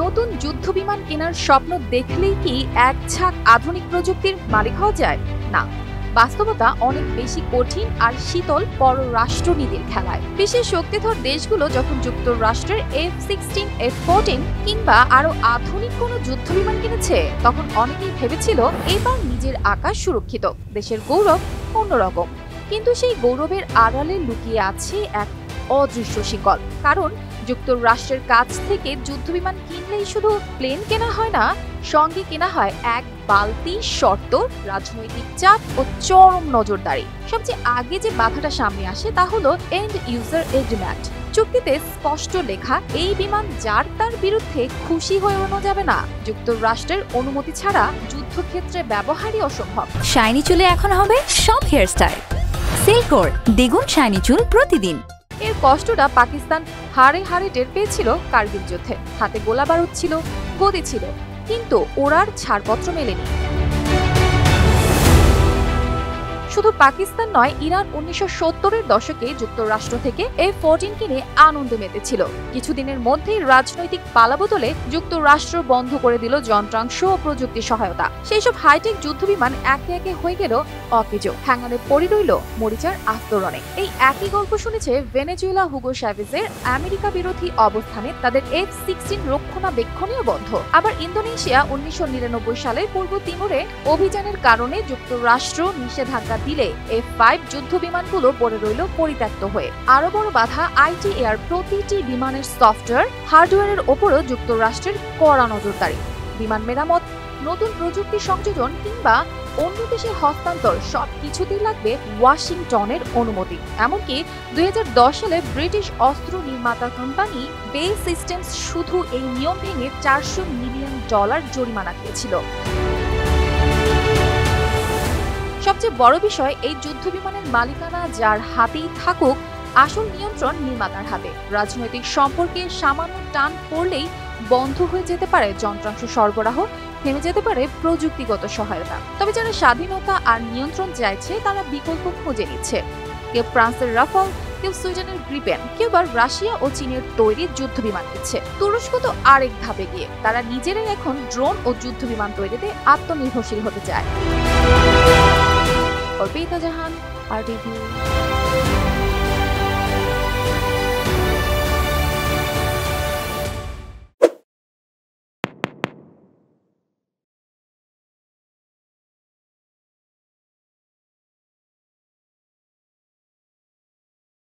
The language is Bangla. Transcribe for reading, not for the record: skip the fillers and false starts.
নতুন যুদ্ধবিমান কেনার স্বপ্ন দেখলেই কি এক ঝাঁক আধুনিক প্রযুক্তির মালিক হওয়া যায়? না, বাস্তবতা অনেক বেশি কঠিন আর শীতল পররাষ্ট্রনীতির খেলায়। বিশ্বের শক্তিধর দেশগুলো যখন যুক্তরাষ্ট্রের F-16, F-14 কিংবা আরো আধুনিক কোনো যুদ্ধবিমান কিনেছে, তখন অনেকেই ভেবেছিল এবার নিজের আকাশ সুরক্ষিত, দেশের গৌরব অন্যরকম। কিন্তু সেই গৌরবের আড়ালে লুকিয়ে আছে এক অদৃশ্য শিকল। কারণ যুক্তরাষ্ট্রের কাছ থেকে যুদ্ধবিমান কিনলেই শুধু প্লেন কেনা হয় না, সঙ্গে কেনা হয় এক বালতি শর্ত, রাজনৈতিক চাপ ও চরম নজরদারি। সবচেয়ে আগে যে বাধাটা সামনে আসে তা হলো এন্ড ইউজার এগ্রিমেন্ট। চুক্তিতে স্পষ্ট লেখা, এই বিমান যার তার বিরুদ্ধে খুশি হয়ে ওড়ানো যাবে না, যুক্তরাষ্ট্রের অনুমতি ছাড়া যুদ্ধক্ষেত্রে ব্যবহারই অসম্ভব। শাইনি চুলে এখন হবে সব হেয়ারস্টাইল। সিল্কোর দ্বিগুণ শাইনি চুল প্রতিদিন। এর কষ্টটা পাকিস্তান হাড়ে হাড়ে টের পেয়েছিল কার্গিল যুদ্ধে। হাতে গোলা বারুদ ছিল, গদি ছিল, কিন্তু ওরার ছাড়পত্র মেলেনি। শুধু পাকিস্তান নয়, ইরান 1970-এর দশকে যুক্তরাষ্ট্র থেকে F-14 কিনে আনন্দে মেতেছিল। কিছুদিনের মধ্যেই রাজনৈতিক পালাবদলে যুক্তরাষ্ট্র বন্ধ করে দিল যন্ত্রাংশ ও প্রযুক্তি সহায়তা। সেই সব হাইটেক যুদ্ধবিমান একে একে হয়ে গেল অকেজো, হ্যাঙ্গারে পড়ে রইল মরিচার আস্তরণে। এই একই গল্প শুনেছে ভেনেজুয়েলা হুগো চ্যাভেজের আমেরিকা বিরোধী অবস্থানে তাদের F-16 রক্ষণাবেক্ষণীয় বন্ধ। আবার ইন্দোনেশিয়া 1999 সালে পূর্ব তিমুরে অভিযানের কারণে যুক্তরাষ্ট্র নিষেধাজ্ঞা দিলে F-5 যুদ্ধবিমানগুলো পড়ে রইল পরিত্যক্ত হয়ে। আরো বড় বাধা, ITAR প্রতিটি বিমানের সফটওয়্যার, হার্ডওয়্যারের ওপরও যুক্তরাষ্ট্রের কড়া নজরদারি। বিমান মেরামত, নতুন প্রযুক্তি সংযোজন কিংবা অন্য দেশে হস্তান্তর সবকিছুতেই লাগবে ওয়াশিংটনের অনুমতি। এমনকি 2010 সালে ব্রিটিশ অস্ত্র নির্মাতা কোম্পানি বে সিস্টেমস শুধু এই নিয়ম ভেঙে $400 মিলিয়ন জরিমানা দিয়েছিল। সবচেয়ে বড় বিষয়, এই যুদ্ধবিমানের মালিকানা যার হাতেই থাকুক, আসল নিয়ন্ত্রণ নির্মাতার হাতে। রাজনৈতিক সম্পর্কে সামান্য টান পড়লেই বন্ধ হয়ে যেতে পারে যন্ত্রাংশ সরবরাহ, থেমে যেতে পারে প্রযুক্তিগত সহায়তা। তবে যারা স্বাধীনতা আর নিয়ন্ত্রণ চাইছে, তারা বিকল্প খুঁজে নিচ্ছে। কেউ ফ্রান্সের রাফাল, কেউ সুইডেনের গ্রিপেন, কেউ বা রাশিয়া ও চীনের তৈরি যুদ্ধবিমান দিচ্ছে। তুরস্ক তো আরেক ধাপে গিয়ে, তারা নিজেরাই এখন ড্রোন ও যুদ্ধবিমান তৈরিতে আত্মনির্ভরশীল হতে চায়। অর্পিতা জাহান, RTV।